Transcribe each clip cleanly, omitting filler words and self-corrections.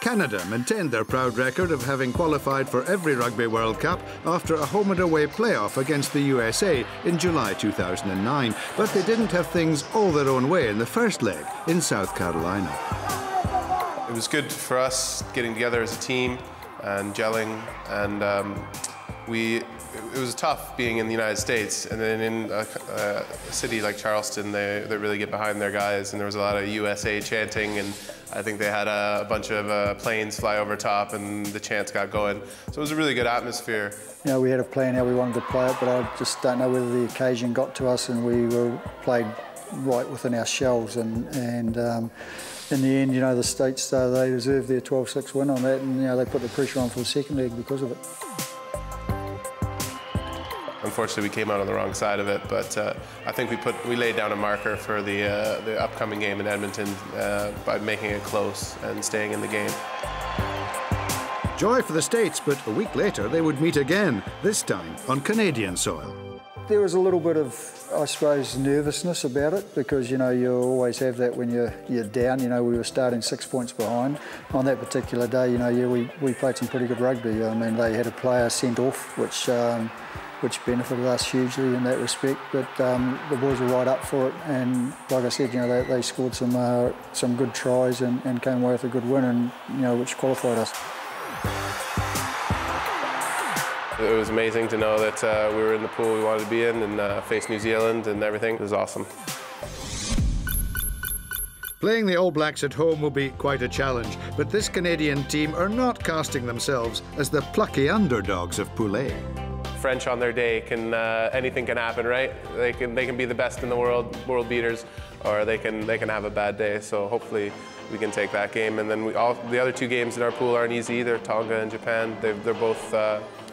Canada maintained their proud record of having qualified for every Rugby World Cup after a home and away playoff against the USA in July 2009, but they didn't have things all their own way in the first leg in South Carolina. It was good for us getting together as a team and gelling, and it was tough being in the United States, and then in a city like Charleston, they really get behind their guys, and there was a lot of USA chanting, and I think they had a bunch of planes fly over top, and the chants got going. So it was a really good atmosphere. You know, we had a plan how we wanted to play it, but I just don't know whether the occasion got to us, and we were played right within our shells, and in the end, you know, the States, they deserved their 12-6 win on that, and you know, they put the pressure on for the second leg because of it. Unfortunately, we came out on the wrong side of it, but I think we laid down a marker for the upcoming game in Edmonton by making it close and staying in the game. Joy for the States, but a week later they would meet again, this time on Canadian soil. There was a little bit of, I suppose, nervousness about it because, you know, you always have that when you're down. You know, we were starting 6 points behind. On that particular day, you know, yeah, we played some pretty good rugby. I mean, they had a player sent off, which benefited us hugely in that respect. But the boys were right up for it, and like I said, you know, they scored some good tries and came away with a good win, and you know, which qualified us. It was amazing to know that we were in the pool we wanted to be in and face New Zealand and everything. It was awesome. Playing the All Blacks at home will be quite a challenge, but this Canadian team are not casting themselves as the plucky underdogs of Pool A. French on their day can anything can happen, right? They can be the best in the world beaters, or they can have a bad day. So hopefully we can take that game. And then the other two games in our pool aren't easy either. Tonga and Japan, they're both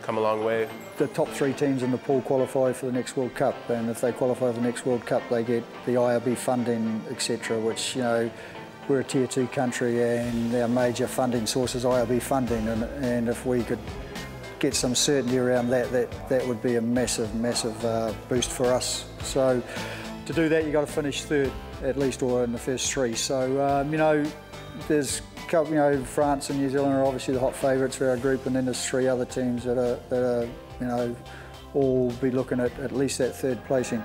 come a long way. The top three teams in the pool qualify for the next World Cup, and if they qualify for the next World Cup, they get the IRB funding, etc. Which, you know, we're a Tier 2 country, and our major funding source is IRB funding, and if we could get some certainty around that would be a massive boost for us. So to do that, you've got to finish third at least, or in the first three. So you know, there's a couple, you know, France and New Zealand are obviously the hot favourites for our group, and then there's three other teams that are you know, all be looking at least that third placing.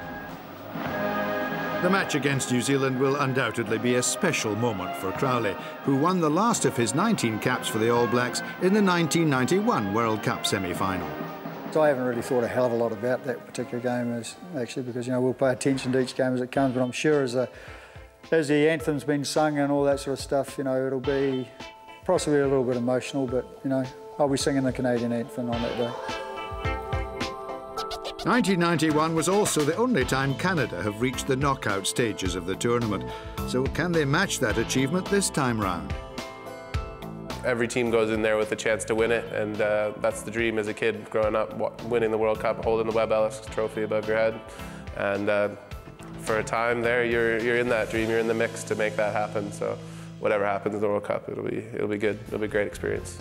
The match against New Zealand will undoubtedly be a special moment for Crowley, who won the last of his 19 caps for the All Blacks in the 1991 World Cup semi-final. So I haven't really thought a hell of a lot about that particular game, actually, because, you know, we'll pay attention to each game as it comes, but I'm sure as the anthem's been sung and all that sort of stuff, you know, it'll be possibly a little bit emotional, but, you know, I'll be singing the Canadian anthem on that day. 1991 was also the only time Canada have reached the knockout stages of the tournament. So can they match that achievement this time round? Every team goes in there with a chance to win it, and that's the dream as a kid growing up, winning the World Cup, holding the Webb Ellis trophy above your head. And for a time there, you're in that dream, you're in the mix to make that happen. So whatever happens in the World Cup, it'll be good. It'll be a great experience.